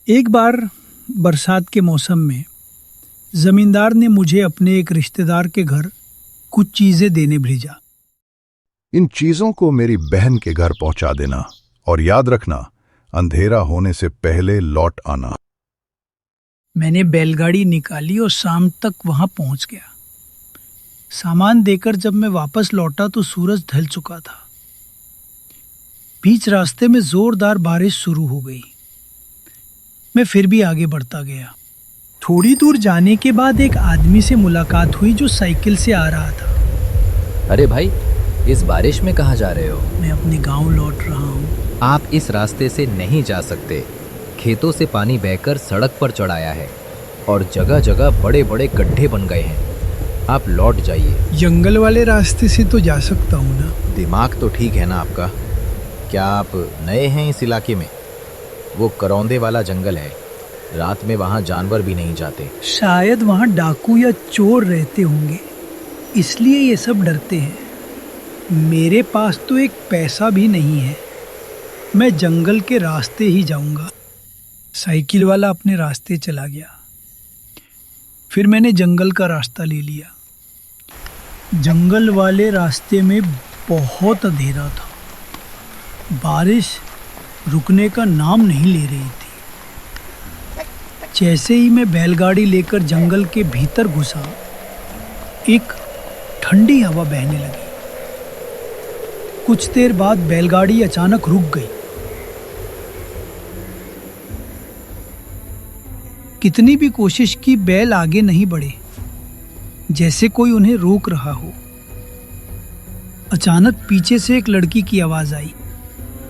एक बार बरसात के मौसम में जमींदार ने मुझे अपने एक रिश्तेदार के घर कुछ चीजें देने भेजा। इन चीजों को मेरी बहन के घर पहुंचा देना और याद रखना, अंधेरा होने से पहले लौट आना। मैंने बैलगाड़ी निकाली और शाम तक वहां पहुंच गया। सामान देकर जब मैं वापस लौटा तो सूरज ढल चुका था। बीच रास्ते में जोरदार बारिश शुरू हो गई। मैं फिर भी आगे बढ़ता गया। थोड़ी दूर जाने के बाद एक आदमी से मुलाकात हुई जो साइकिल से आ रहा था। अरे भाई, इस बारिश में कहाँ जा रहे हो? मैं अपने गांव लौट रहा हूँ। आप इस रास्ते से नहीं जा सकते। खेतों से पानी बहकर सड़क पर चढ़ आया है और जगह जगह बड़े बड़े गड्ढे बन गए हैं। आप लौट जाइए। जंगल वाले रास्ते से तो जा सकता हूँ ना? दिमाग तो ठीक है ना आपका? क्या आप नए हैं इस इलाके में? वो करौंदे वाला जंगल है। रात में वहाँ जानवर भी नहीं जाते। शायद वहाँ डाकू या चोर रहते होंगे, इसलिए ये सब डरते हैं। मेरे पास तो एक पैसा भी नहीं है। मैं जंगल के रास्ते ही जाऊंगा। साइकिल वाला अपने रास्ते चला गया। फिर मैंने जंगल का रास्ता ले लिया। जंगल वाले रास्ते में बहुत अंधेरा था। बारिश रुकने का नाम नहीं ले रही थी। जैसे ही मैं बैलगाड़ी लेकर जंगल के भीतर घुसा, एक ठंडी हवा बहने लगी। कुछ देर बाद बैलगाड़ी अचानक रुक गई। कितनी भी कोशिश की, बैल आगे नहीं बढ़े, जैसे कोई उन्हें रोक रहा हो। अचानक पीछे से एक लड़की की आवाज आई।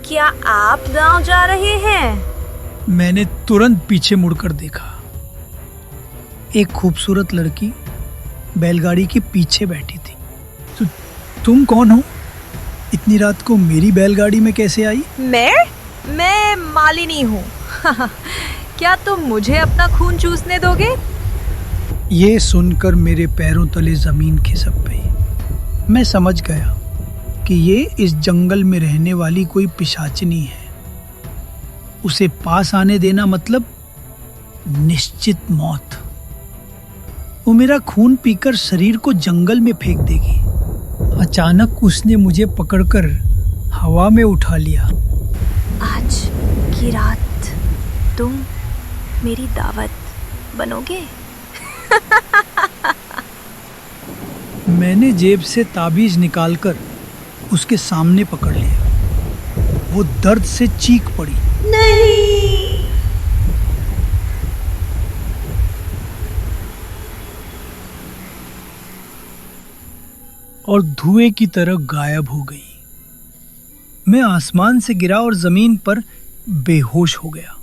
क्या आप गांव जा रहे हैं? मैंने तुरंत पीछे मुड़कर देखा। एक खूबसूरत लड़की बैलगाड़ी के पीछे बैठी थी। तुम कौन हो? इतनी रात को मेरी बैलगाड़ी में कैसे आई? मैं मालिनी हूँ। क्या तुम मुझे अपना खून चूसने दोगे? ये सुनकर मेरे पैरों तले जमीन खिसक गई। मैं समझ गया कि ये इस जंगल में रहने वाली कोई पिशाचनी है। उसे पास आने देना मतलब निश्चित मौत। वो मेरा खून पीकर शरीर को जंगल में फेंक देगी। अचानक उसने मुझे पकड़कर हवा में उठा लिया। आज की रात तुम मेरी दावत बनोगे? मैंने जेब से ताबीज निकालकर उसके सामने पकड़ लिया। वो दर्द से चीख पड़ी। नहीं। और धुएं की तरह गायब हो गई। मैं आसमान से गिरा और जमीन पर बेहोश हो गया।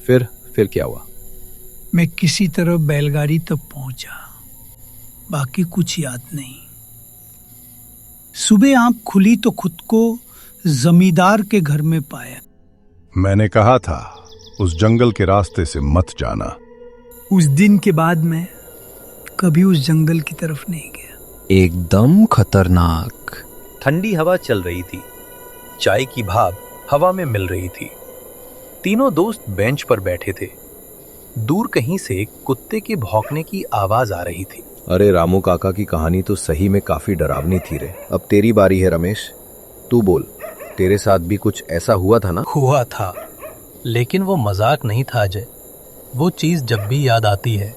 फिर क्या हुआ? मैं किसी तरह बैलगाड़ी तक पहुंचा। बाकी कुछ याद नहीं। सुबह आंख खुली तो खुद को जमींदार के घर में पाया। मैंने कहा था उस जंगल के रास्ते से मत जाना। उस दिन के बाद मैं कभी उस जंगल की तरफ नहीं गया। एकदम खतरनाक। ठंडी हवा चल रही थी। चाय की भाप हवा में मिल रही थी। तीनों दोस्त बेंच पर बैठे थे। दूर कहीं से कुत्ते के भौंकने की आवाज आ रही थी। अरे रामू काका की कहानी तो सही में काफी डरावनी थी रे। अब तेरी बारी है रमेश, तू बोल। तेरे साथ भी कुछ ऐसा हुआ था ना? हुआ था, लेकिन वो मजाक नहीं था अजय। वो चीज जब भी याद आती है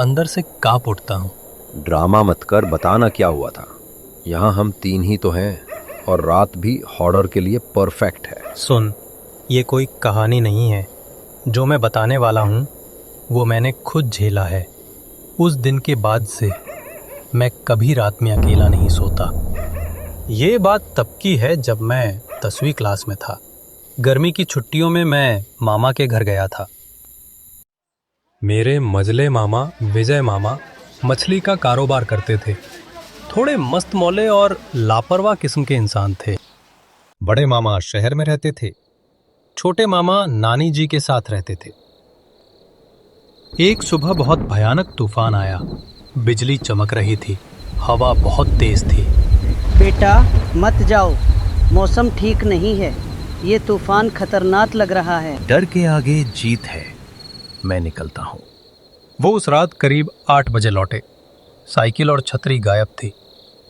अंदर से कांप उठता हूँ। ड्रामा मत कर, बताना क्या हुआ था। यहाँ हम 3 ही तो हैं और रात भी हॉरर के लिए परफेक्ट है। सुन, ये कोई कहानी नहीं है। जो मैं बताने वाला हूँ वो मैंने खुद झेला है। उस दिन के बाद से मैं कभी रात में अकेला नहीं सोता। ये बात तब की है जब मैं 10वीं क्लास में था। गर्मी की छुट्टियों में मैं मामा के घर गया था। मेरे मजले मामा विजय मामा मछली का कारोबार करते थे। थोड़े मस्त मौले और लापरवाह किस्म के इंसान थे। बड़े मामा शहर में रहते थे। छोटे मामा नानी जी के साथ रहते थे। एक सुबह बहुत भयानक तूफान आया। बिजली चमक रही थी। हवा बहुत तेज थी। बेटा मत जाओ, मौसम ठीक नहीं है। ये तूफान खतरनाक लग रहा है। डर के आगे जीत है। मैं निकलता हूँ। वो उस रात करीब 8 बजे लौटे। साइकिल और छतरी गायब थी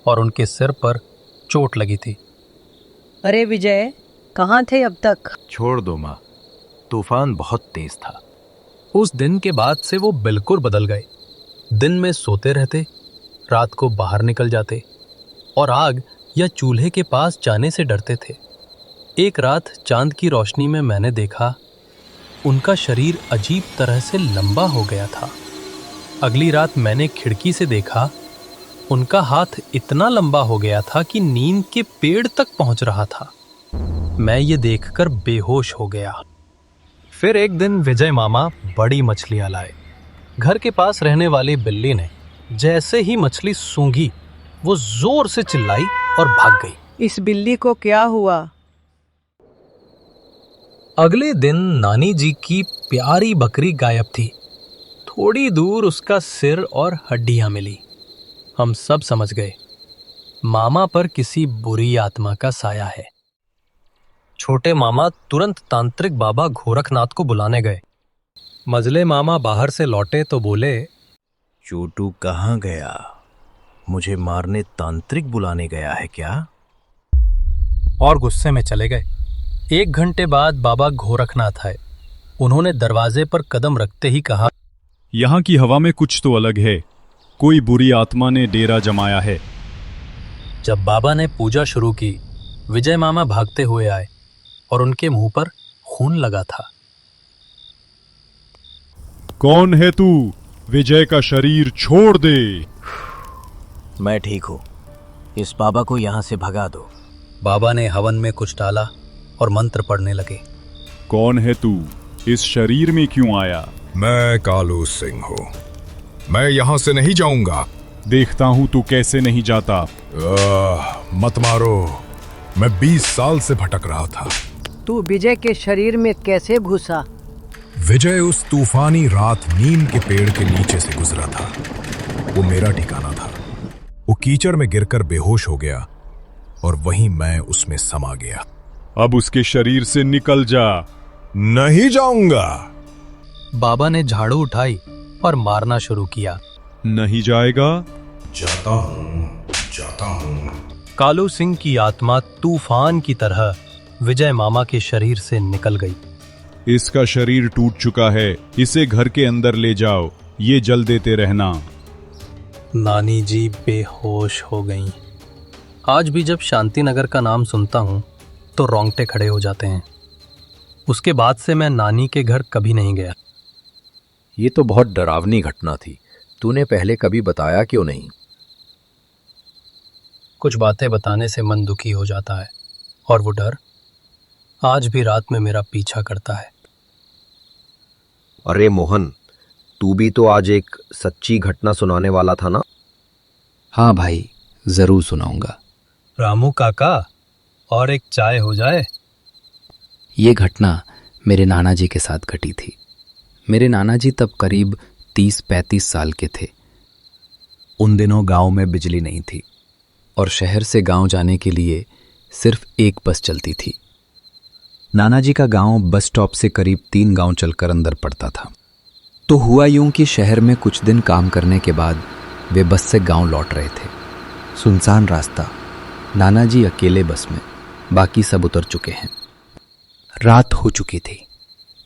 और उनके सिर पर चोट लगी थी। अरे विजय, कहाँ थे अब तक? छोड़ दो माँ, तूफान बहुत तेज था। उस दिन के बाद से वो बिल्कुल बदल गए। दिन में सोते रहते, रात को बाहर निकल जाते और आग या चूल्हे के पास जाने से डरते थे। एक रात चांद की रोशनी में मैंने देखा उनका शरीर अजीब तरह से लंबा हो गया था। अगली रात मैंने खिड़की से देखा उनका हाथ इतना लंबा हो गया था कि नींद के पेड़ तक पहुंच रहा था। मैं ये देखकर बेहोश हो गया। फिर एक दिन विजय मामा बड़ी मछलियां लाए। घर के पास रहने वाली बिल्ली ने जैसे ही मछली सूंघी, वो जोर से चिल्लाई और भाग गई। इस बिल्ली को क्या हुआ? अगले दिन नानी जी की प्यारी बकरी गायब थी। थोड़ी दूर उसका सिर और हड्डियां मिली। हम सब समझ गए, मामा पर किसी बुरी आत्मा का साया है। छोटे मामा तुरंत तांत्रिक बाबा गोरखनाथ को बुलाने गए। मजले मामा बाहर से लौटे तो बोले, चोटू कहाँ गया? मुझे मारने तांत्रिक बुलाने गया है क्या? और गुस्से में चले गए। 1 घंटे बाद बाबा गोरखनाथ आए। उन्होंने दरवाजे पर कदम रखते ही कहा, यहाँ की हवा में कुछ तो अलग है। कोई बुरी आत्मा ने डेरा जमाया है। जब बाबा ने पूजा शुरू की, विजय मामा भागते हुए आए और उनके मुंह पर खून लगा था। कौन है तू? विजय का शरीर छोड़ दे। मैं ठीक हूँ, इस बाबा को यहाँ से भगा दो। बाबा ने हवन में कुछ डाला और मंत्र पढ़ने लगे। कौन है तू? इस शरीर में क्यों आया? मैं कालू सिंह हूँ। मैं यहाँ से नहीं जाऊंगा। देखता हूँ तू कैसे नहीं जाता। मत मारो, मैं 20 साल से भटक रहा था। तू विजय के शरीर में कैसे घुसा? विजय उस तूफानी रात नीम के पेड़ के नीचे से गुजरा था। वो मेरा ठिकाना था। वो कीचड़ में गिरकर बेहोश हो गया और वहीं मैं उसमें समा गया। अब उसके शरीर से निकल जा। नहीं जाऊंगा। बाबा ने झाड़ू उठाई और मारना शुरू किया। नहीं जाएगा? जाता हूँ, जाता हूँ। कालू सिंह की आत्मा तूफान की तरह विजय मामा के शरीर से निकल गई। इसका शरीर टूट चुका है। इसे घर के अंदर ले जाओ। ये जल देते रहना। नानी जी बेहोश हो गईं। आज भी जब शांतिनगर का नाम सुनता हूँ तो रोंगटे खड़े हो जाते हैं। उसके बाद से मैं नानी के घर कभी नहीं गया। ये तो बहुत डरावनी घटना थी। तूने पहले कभी बताया क्यों नहीं? कुछ बातें बताने से मन दुखी हो जाता है और वो डर आज भी रात में मेरा पीछा करता है। अरे मोहन, तू भी तो आज एक सच्ची घटना सुनाने वाला था ना? हाँ भाई, जरूर सुनाऊंगा। रामू काका, और एक चाय हो जाए। ये घटना मेरे नाना जी के साथ घटी थी। मेरे नाना जी तब करीब 30-35 साल के थे। उन दिनों गांव में बिजली नहीं थी और शहर से गांव जाने के लिए सिर्फ एक बस चलती थी। नाना जी का गांव बस स्टॉप से करीब 3 गांव चलकर अंदर पड़ता था। तो हुआ यूं कि शहर में कुछ दिन काम करने के बाद वे बस से गांव लौट रहे थे। सुनसान रास्ता, नाना जी अकेले बस में, बाकी सब उतर चुके हैं। रात हो चुकी थी,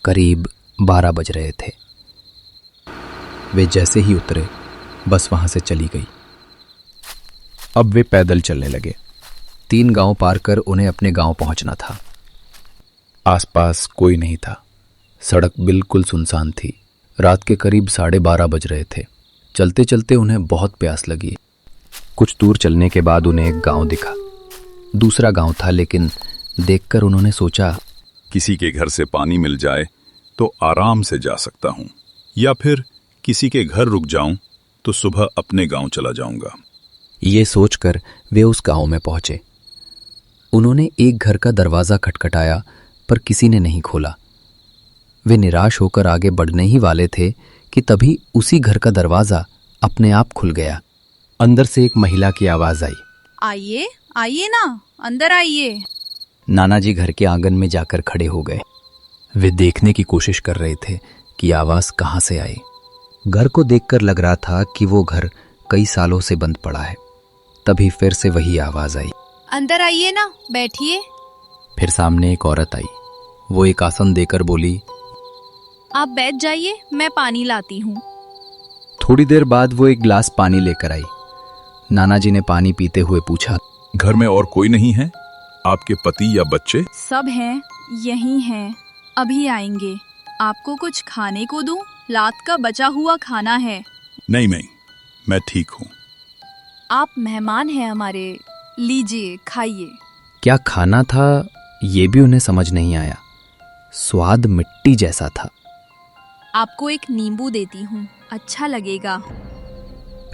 करीब 12 बज रहे थे। वे जैसे ही उतरे, बस वहां से चली गई। अब वे पैदल चलने लगे। 3 गांव पार कर उन्हें अपने गांव पहुंचना था। आसपास कोई नहीं था। सड़क बिल्कुल सुनसान थी। रात के करीब 12:30 बज रहे थे। चलते चलते उन्हें बहुत प्यास लगी। कुछ दूर चलने के बाद उन्हें एक गांव दिखा। दूसरा गांव था, लेकिन देखकर उन्होंने सोचा, किसी के घर से पानी मिल जाए तो आराम से जा सकता हूँ, या फिर किसी के घर रुक जाऊं तो सुबह अपने गांव चला जाऊंगा। ये सोचकर वे उस गांव में पहुंचे। उन्होंने एक घर का दरवाज़ा खटखटाया, पर किसी ने नहीं खोला। वे निराश होकर आगे बढ़ने ही वाले थे कि तभी उसी घर का दरवाज़ा अपने आप खुल गया। अंदर से एक महिला की आवाज़ आई, आइए आइए ना, अंदर आइए। नाना जी घर के आंगन में जाकर खड़े हो गए। वे देखने की कोशिश कर रहे थे कि आवाज कहाँ से आई। घर को देखकर लग रहा था कि वो घर कई सालों से बंद पड़ा है। तभी फिर से वही आवाज आई, अंदर आइए ना, बैठिए। फिर सामने एक औरत आई। वो एक आसन देकर बोली, आप बैठ जाइए, मैं पानी लाती हूँ। थोड़ी देर बाद वो एक गिलास पानी लेकर आई। नाना जी ने पानी पीते हुए पूछा, घर में और कोई नहीं है? आपके पति या बच्चे? सब हैं, यहीं हैं, अभी आएंगे। आपको कुछ खाने को दूं? रात का बचा हुआ खाना है। नहीं, मैं ठीक हूँ। आप मेहमान हैं हमारे, लीजिए खाइए। क्या खाना था ये भी उन्हें समझ नहीं आया। स्वाद मिट्टी जैसा था। आपको एक नींबू देती हूँ, अच्छा लगेगा।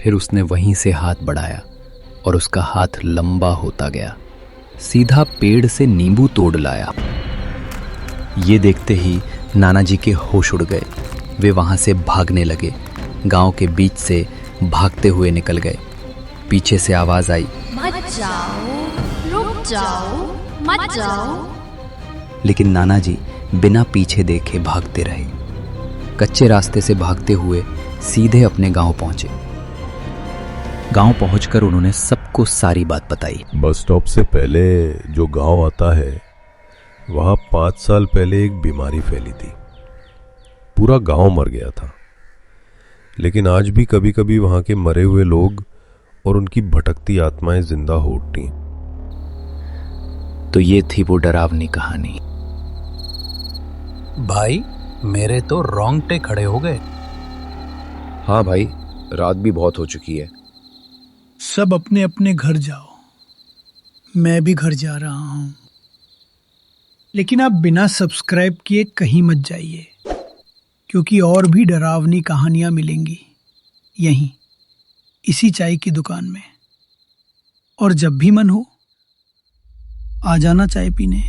फिर उसने वहीं से हाथ बढ़ाया और उसका हाथ लंबा होता गया, सीधा पेड़ से नींबू तोड़ लाया। ये देखते ही नाना जी के होश उड़ गए। वे वहां से भागने लगे, गांव के बीच से भागते हुए निकल गए। पीछे से आवाज आई, मत जाओ, रुक जाओ, मत जाओ। लेकिन नाना जी बिना पीछे देखे भागते रहे। कच्चे रास्ते से भागते हुए सीधे अपने गांव पहुंचे। गांव पहुंचकर उन्होंने सबको सारी बात बताई। बस स्टॉप से पहले जो गांव आता है, वहां 5 साल पहले एक बीमारी फैली थी। पूरा गांव मर गया था। लेकिन आज भी कभी कभी वहां के मरे हुए लोग और उनकी भटकती आत्माएं जिंदा हो उठती। तो ये थी वो डरावनी कहानी। भाई, मेरे तो रोंगटे खड़े हो गए। हाँ भाई, रात भी बहुत हो चुकी है। सब अपने अपने घर जाओ, मैं भी घर जा रहा हूं। लेकिन आप बिना सब्सक्राइब किए कहीं मत जाइए, क्योंकि और भी डरावनी कहानियां मिलेंगी यहीं, इसी चाय की दुकान में। और जब भी मन हो आ जाना चाय पीने।